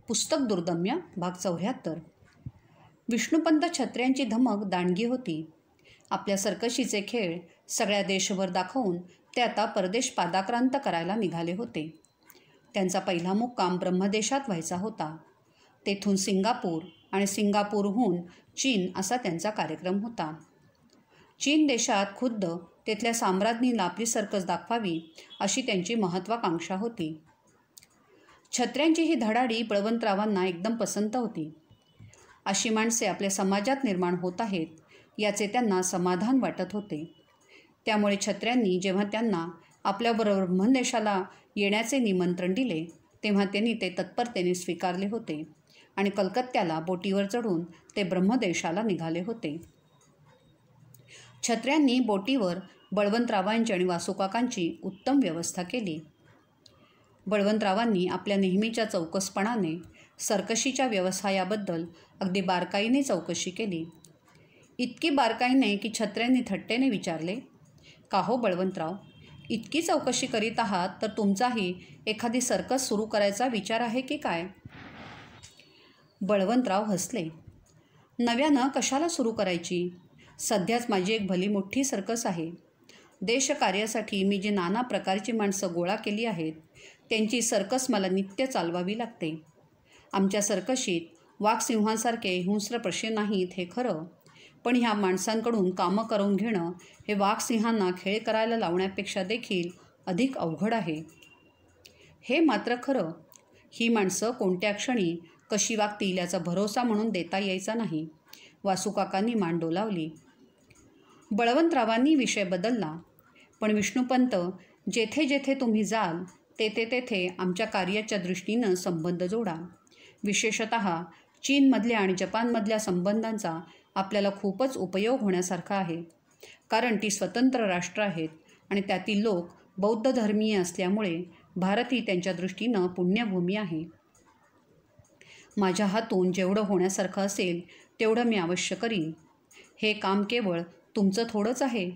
पुस्तक दुर्दम्य भाग 74. विष्णुपंत छत्र्यांची धमक दांडगी होती. आपल्या सर्कशीचे खेळ सगळ्या देशभर दाखवून ते आता परदेश पादाक्रांत करायला निघाले होते. त्यांचा पहिला मुक्काम ब्रह्मदेशात व्हायचा होता. तेथून सिंगापूर आणि सिंगापूरहून चीन असा त्यांचा कार्यक्रम होता. चीन देशात खुद्द तेथल्या साम्राज्ञीला आपली सर्कस दाखवावी अशी त्यांची महत्त्वाकांक्षा होती. छत्र्यांची ही धडाडी बळवंतरावांना एकदम पसंत होती. अशी माणसे आपल्या समाजात निर्माण होत आहेत याचे त्यांना समाधान वाटत होते. त्यामुळे छत्र्यांनी जेव्हा त्यांना आपल्याबरोबर ब्रह्मदेशाला येण्याचे निमंत्रण दिले तेव्हा त्यांनी ते तत्परतेने स्वीकारले होते आणि कलकत्त्याला बोटीवर चढून ते ब्रह्मदेशाला निघाले होते. छत्र्यांनी बोटीवर बळवंतरावांची आणि वासुकाकांची उत्तम व्यवस्था केली. बळवंतरावांनी आपल्या नेहमीच्या चौकसपणाने सर्कशीच्या व्यवसायाबद्दल अगदी बारकाईने चौकशी केली. इतकी बारकाईने की छत्र्यांनी थट्टेने विचारले, "का हो बळवंतराव, इतकी चौकशी करीत आहात तर तुमचाही एखादी सर्कस सुरू करायचा विचार आहे की काय?" बळवंतराव हसले. "नव्यानं कशाला सुरू करायची? सध्याच माझी एक भली मोठी सर्कस आहे. देशकार्यासाठी मी जी नाना प्रकारची माणसं गोळा केली आहेत त्यांची सर्कस मला नित्य चालवावी लागते. आमच्या सर्कशीत वाघसिंहांसारखे हिंस्र प्रश्न नाहीत हे खरं, पण ह्या माणसांकडून कामं करून घेणं हे वाघसिंहांना खेळ करायला लावण्यापेक्षा देखील अधिक अवघड आहे. हे मात्र खरं, ही माणसं कोणत्या क्षणी कशी वागतील याचा भरोसा म्हणून देता यायचा नाही." वासुकाकांनी मान डोलावली. बळवंतरावांनी विषय बदलला, "पण विष्णुपंत, जेथे जेथे तुम्ही जाल तेथे तेथे आमच्या कार्याच्या दृष्टीनं संबंध जोडा. विशेषतः चीनमधल्या आणि जपानमधल्या संबंधांचा आपल्याला खूपच उपयोग होण्यासारखा आहे. कारण ती स्वतंत्र राष्ट्र आहेत आणि त्यातील लोक बौद्ध धर्मीय असल्यामुळे भारत ही त्यांच्या दृष्टीनं पुण्यभूमी आहे. माझ्या हातून जेवढं होण्यासारखं असेल तेवढं मी अवश्य करीन. हे काम केवळ तुमचं थोडंच आहे.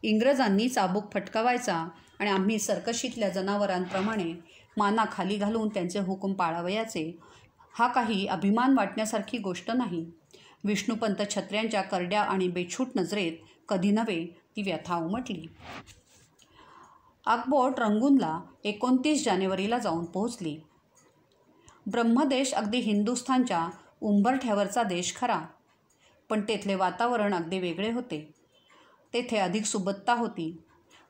इंग्रजांनी चाबूक फटकावायचा आणि आम्ही सर्कशीतल्या जनावरांप्रमाणे माना खाली घालून त्यांचे हुकूम पाळावयाचे, हा काही अभिमान वाटण्यासारखी गोष्ट नाही." विष्णुपंत छत्र्यांच्या करड्या आणि बेछूट नजरेत कधी नव्हे ती व्यथा उमटली. आगबोट रंगूनला 29 जानेवारीला जाऊन पोहोचली. ब्रह्मदेश अगदी हिंदुस्थानच्या उंबरठ्यावरचा देश खरा, पण तेथले वातावरण अगदी वेगळे होते. तेथे अधिक सुबत्ता होती.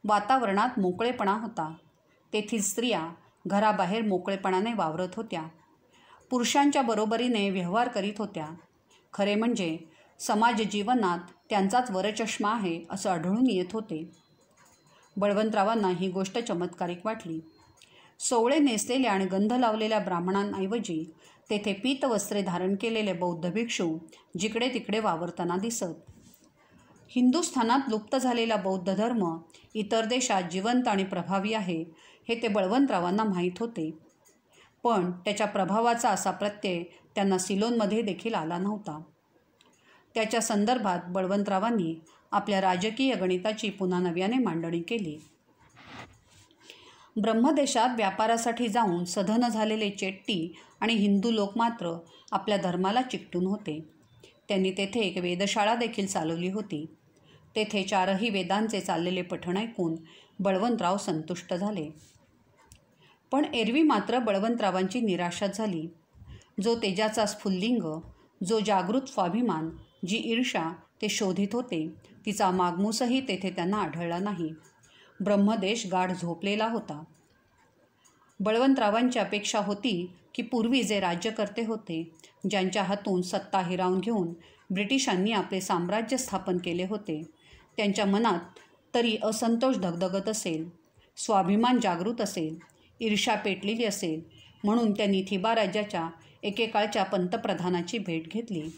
वातावरणात मोकळेपणा होता. तेथील स्त्रिया घराबाहेर मोकळेपणाने वावरत होत्या. पुरुषांच्या बरोबरीने व्यवहार करीत होत्या. खरे म्हणजे समाजजीवनात त्यांचाच वरचष्मा आहे असं आढळून येत होते. बळवंतरावांना ही गोष्ट चमत्कारिक वाटली. सोवळे नेसलेल्या आणि गंध लावलेल्या ब्राह्मणांऐवजी तेथे पीतवस्त्रे धारण केलेले बौद्ध भिक्षू जिकडे तिकडे वावरताना दिसत. हिंदुस्थानात लुप्त झालेला बौद्ध धर्म इतर देशात जिवंत आणि प्रभावी आहे हे ते बळवंतरावांना माहीत होते. पण त्याच्या प्रभावाचा असा प्रत्यय त्यांना सिलोनमध्ये देखील आला नव्हता. त्याच्या संदर्भात बळवंतरावांनी आपल्या राजकीय गणिताची पुन्हा नव्याने मांडणी केली. ब्रह्मदेशात व्यापारासाठी जाऊन सधन झालेले चेट्टी आणि हिंदू लोक मात्र आपल्या धर्माला चिकटून होते. त्यांनी तेथे एक वेधशाळा देखील चालवली होती. तेथे 4ही वेदांचे चाललेले पठण ऐकून बळवंतराव संतुष्ट झाले. पण एरवी मात्र बळवंतरावांची निराशाच झाली. जो तेजाचा स्फुल्लिंग, जो जागृत स्वाभिमान, जी ईर्षा ते शोधित होते तिचा मागमूसही तेथे त्यांना आढळला नाही. ब्रह्मदेश गाढ झोपलेला होता. बळवंतरावांची अपेक्षा होती की पूर्वी जे राज्यकर्ते होते, ज्यांच्या हातून सत्ता हिरावून घेऊन ब्रिटिशांनी आपले साम्राज्य स्थापन केले होते, त्यांच्या मनात तरी असंतोष धगधगत असेल, स्वाभिमान जागृत असेल, ईर्ष्या पेटलेली असेल, म्हणून त्यांनी थिबा राजाच्या एकेकाळच्या पंतप्रधानाची भेट घेतली.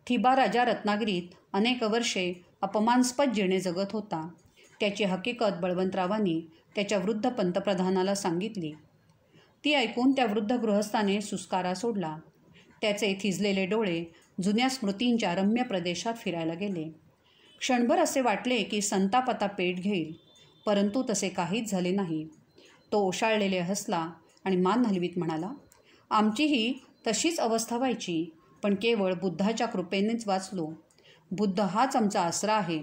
थिबा राजा रत्नागिरीत अनेक वर्षे अपमानास्पद जीणे जगत होता. त्याची हकीकत बळवंतरावांनी त्याच्या वृद्ध पंतप्रधानाला सांगितली. ती ऐकून त्या वृद्ध गृहस्थाने सुस्कारा सोडला. त्याचे थिजलेले डोळे जुन्या स्मृतींच्या रम्य प्रदेशात फिरायला गेले. क्षणभर असे वाटले की संताप आता पेट घेईल, परंतु तसे काहीच झाले नाही. तो ओशाळलेले हसला आणि मान हलवीत म्हणाला, आमचीही तशीच अवस्था व्हायची, पण केवळ बुद्धाच्या कृपेनेच वाचलो. बुद्ध हाच आमचा आसरा आहे.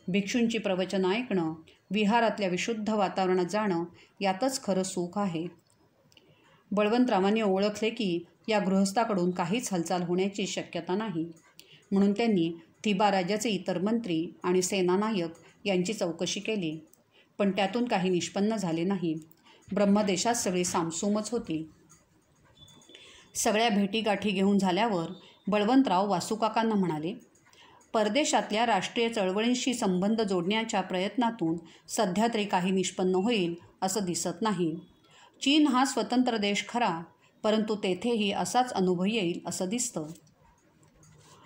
भिक्षूंची प्रवचनं ऐकणं, विहारातल्या विशुद्ध वातावरणात जाणं यातच खरं सुख आहे. बळवंतरावांनी ओळखले की या गृहस्थाकडून काहीच हालचाल होण्याची शक्यता नाही. म्हणून त्यांनी थिबा राजाचे इतर मंत्री आणि सेनानायक यांची चौकशी केली, पण त्यातून काही निष्पन्न झाले नाही. ब्रह्मदेशात सगळी सामसूमच होती. सगळ्या भेटीगाठी घेऊन झाल्यावर बळवंतराव वासूकाकांना म्हणाले, परदेशातल्या राष्ट्रीय चळवळींशी संबंध जोडण्याच्या प्रयत्नातून सध्या तरी काही निष्पन्न होईल असं दिसत नाही. चीन हा स्वतंत्र देश खरा, परंतु तेथेही असाच अनुभव येईल असं दिसतं.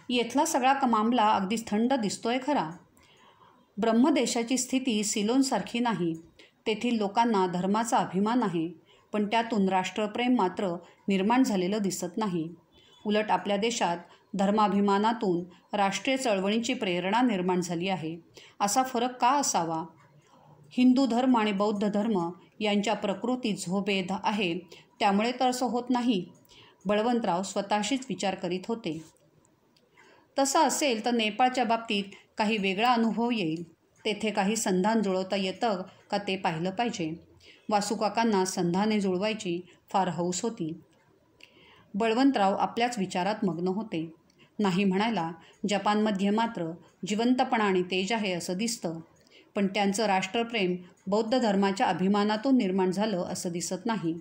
येथला सगळा मामला अगदीच थंड दिसतोय खरा. ब्रह्मदेशाची स्थिती सिलोनसारखी नाही. तेथील लोकांना धर्माचा अभिमान आहे, पण त्यातून राष्ट्रप्रेम मात्र निर्माण झालेलं दिसत नाही. उलट आपल्या देशात धर्माभिमानातून राष्ट्रीय चळवळींची प्रेरणा निर्माण झाली आहे. असा फरक का असावा? हिंदू धर्म आणि बौद्ध धर्म यांच्या प्रकृतीत झोभेद आहे, त्यामुळे तर असं होत नाही. बळवंतराव स्वतःशीच विचार करीत होते. तसं असेल तर नेपाळच्या बाबतीत काही वेगळा अनुभव येईल. तेथे काही संधान जुळवता येतं का ते पाहिलं पाहिजे. वासूकाकांना संधाने जुळवायची फार हौस होती. बळवंतराव आपल्याच विचारात मग्न होते. नाही म्हणायला जपानमध्ये मात्र जिवंतपणा आणि तेज आहे असं दिसतं, पण त्यांचं राष्ट्रप्रेम बौद्ध धर्माच्या अभिमानातून निर्माण झालं असं दिसत नाही.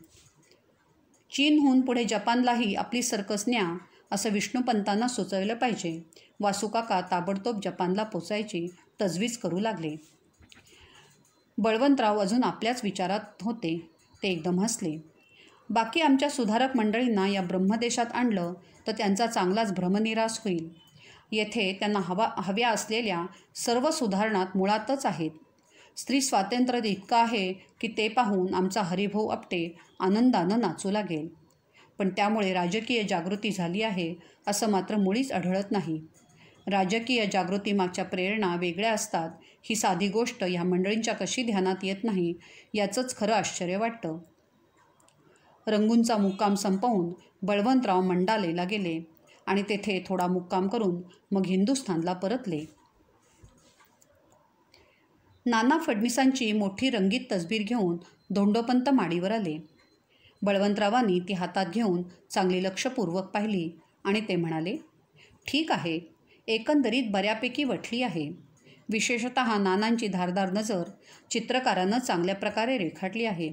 चीनहून पुढे जपानलाही आपली सर्कस न्या असं विष्णुपंतांना सुचवलं पाहिजे. वासूकाका ताबडतोब जपानला पोचायची तजवीज करू लागले. बळवंतराव अजून आपल्याच विचारात होते. ते एकदम हसले. बाकी आमच्या सुधारक मंडळींना या ब्रह्मदेशात आणलं तर त्यांचा चांगलाच भ्रमनिरास होईल. येथे त्यांना हव्या असलेल्या सर्व सुधारणात मुळातच आहेत. स्त्री स्वातंत्र्य इतकं आहे की ते पाहून आमचा हरिभाऊ आपटे आनंदानं नाचू लागेल. पण त्यामुळे राजकीय जागृती झाली आहे असं मात्र मुळीच आढळत नाही. राजकीय जागृतीमागच्या प्रेरणा वेगळ्या असतात ही साधी गोष्ट ह्या मंडळींच्या कशी ध्यानात येत नाही याचंच खरं आश्चर्य वाटतं. रंगूनचा मुक्काम संपवून बळवंतराव मंडालेला गेले आणि तेथे थोडा मुक्काम करून मग हिंदुस्थानला परतले. नाना फडणीसांची मोठी रंगीत तसबीर घेऊन धोंडोपंत माडीवर आले. बळवंतरावांनी ती हातात घेऊन चांगली लक्षपूर्वक पाहिली आणि ते म्हणाले, ठीक आहे, एकंदरीत बऱ्यापैकी वठली आहे. विशेषतः नानांची धारदार नजर चित्रकारानं चांगल्या प्रकारे रेखाटली आहे.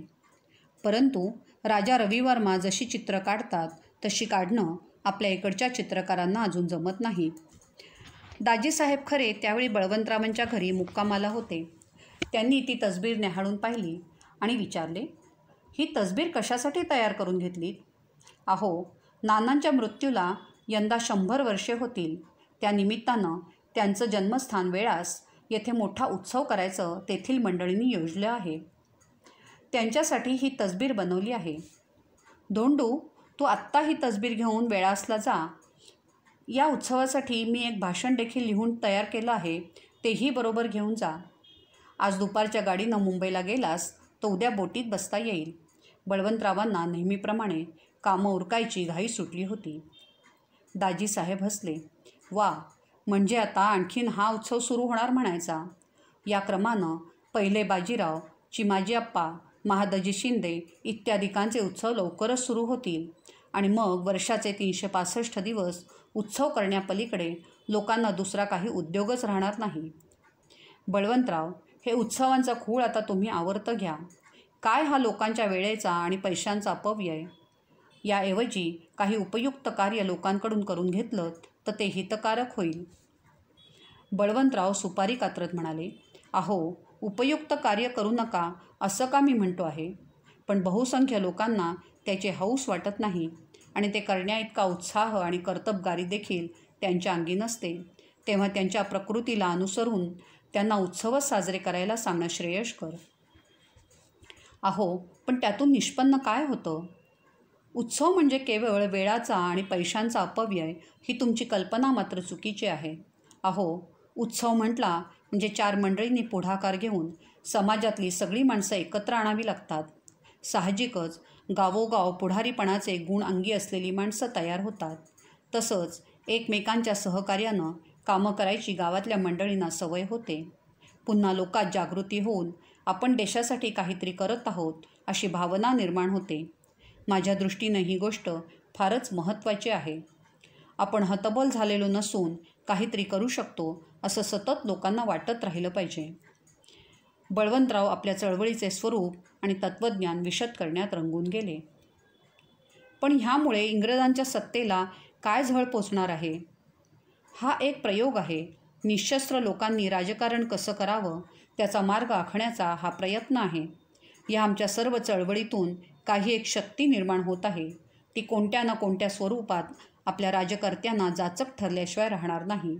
परंतु राजा रविवर्मा जशी चित्र काढतात तशी काढणं आपल्या इकडच्या चित्रकारांना अजून जमत नाही. दाजीसाहेब खरे त्यावेळी बळवंतरावांच्या घरी मुक्कामाला होते. त्यांनी ती तसबीर न्याहाळून पाहिली आणि विचारले, ही तसबीर कशासाठी तयार करून घेतलीत? अहो, नानांच्या मृत्यूला यंदा 100 वर्षे होतील. त्या निमित्तानं त्यांचं जन्मस्थान वेळास येथे मोठा उत्सव करायचं तेथील मंडळींनी योजलं आहे. त्यांच्यासाठी ही तसबीर बनवली आहे. धोंडू, तू आत्ता ही तसबीर घेऊन वेळासला जा. या उत्सवासाठी मी एक भाषण देखील लिहून तयार केलं आहे, तेही बरोबर घेऊन जा. आज दुपारच्या गाडीनं मुंबईला गेलास तर उद्या बोटीत बसता येईल. बळवंतरावांना नेहमीप्रमाणे कामं उरकायची घाई सुटली होती. दाजीसाहेब हसले. वा, म्हणजे आता आणखीन हा उत्सव सुरू होणार म्हणायचा. या क्रमानं पहिले बाजीराव, चिमाजीअप्पा, महादजी शिंदे इत्यादिकांचे उत्सव लवकरच सुरू होतील आणि मग वर्षाचे 365 दिवस उत्सव करण्यापलीकडे लोकांना दुसरा काही उद्योगच राहणार नाही. बळवंतराव, हे उत्सवांचा खूळ आता तुम्ही आवर्त घ्या. काय हा लोकांच्या वेळेचा आणि पैशांचा अपव्यय. याऐवजी काही उपयुक्त कार्य लोकांकडून करून घेतलं तर ते हितकारक होईल. बळवंतराव सुपारी कात्रत म्हणाले, अहो, उपयुक्त कार्य करू नका असं का मी म्हणतो आहे, पण बहुसंख्य लोकांना त्याचे हौस वाटत नाही आणि ते करण्याइतका उत्साह आणि कर्तबगारी देखील त्यांच्या अंगी नसते. तेव्हा त्यांच्या प्रकृतीला अनुसरून त्यांना उत्सवच साजरे करायला सांगणं श्रेयस्कर. अहो, पण त्यातून निष्पन्न काय होतं? उत्सव म्हणजे केवळ वेळाचा आणि पैशांचा अपव्यय ही तुमची कल्पना मात्र चुकीची आहे. अहो, उत्सव म्हटला म्हणजे 4 मंडळींनी पुढाकार घेऊन समाजातली सगळी माणसं एकत्र आणावी लागतात. साहजिकच गावोगाव पुढारीपणाचे गुण अंगी असलेली माणसं तयार होतात. तसंच एकमेकांच्या सहकार्यानं कामं करायची गावातल्या मंडळींना सवय होते. पुन्हा लोकात जागृती होऊन आपण देशासाठी काहीतरी करत आहोत अशी भावना निर्माण होते. माझ्या दृष्टीनं ही गोष्ट फारच महत्त्वाची आहे. आपण हतबल झालेलो नसून काहीतरी करू शकतो असं सतत लोकांना वाटत राहिलं पाहिजे. बळवंतराव आपल्या चळवळीचे स्वरूप आणि तत्त्वज्ञान विशद करण्यात रंगून गेले. पण ह्यामुळे इंग्रजांच्या सत्तेला काय झळ पोचणार आहे? हा एक प्रयोग आहे. निशस्त्र लोकांनी राजकारण कसं करावं त्याचा मार्ग आखण्याचा हा प्रयत्न आहे. या आमच्या सर्व चळवळीतून काही एक शक्ती निर्माण होत आहे. ती कोणत्या ना कोणत्या स्वरूपात आपल्या राजकर्त्यांना जाचक ठरल्याशिवाय राहणार नाही.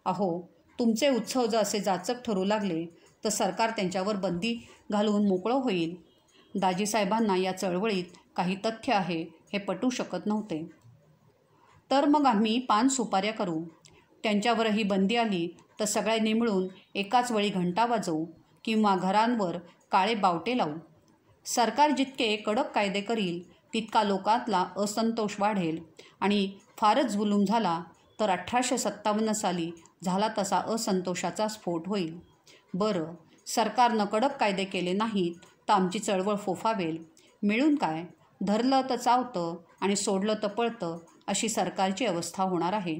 अहो, तुमचे उत्सव जर असे जाचक ठरू लागले तर सरकार त्यांच्यावर बंदी घालून मोकळं होईल. दाजीसाहेबांना या चळवळीत काही तथ्य आहे हे पटू शकत नव्हते. तर मग आम्ही पान सुपाऱ्या करू. त्यांच्यावरही बंदी आली तर सगळ्यांनी मिळून एकाच वेळी घंटा वाजवू किंवा घरांवर काळे बावटे लावू. सरकार जितके कडक कायदे करील तितका लोकांतला असंतोष वाढेल आणि फारच जुलूम झाला तर 1857 साली झाला तसा असंतोषाचा स्फोट होईल. बरं, सरकारनं कडक कायदे केले नाहीत तर आमची चळवळ फोफावेल. मिळून काय? धरलं तर चावतं आणि सोडलं तर पळतं अशी सरकारची अवस्था होणार आहे.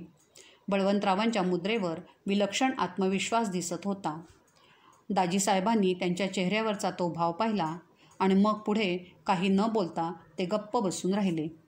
बळवंतरावांच्या मुद्रेवर विलक्षण आत्मविश्वास दिसत होता. दाजीसाहेबांनी त्यांच्या चेहऱ्यावरचा तो भाव पाहिला आणि मग पुढे काही न बोलता ते गप्प बसून राहिले.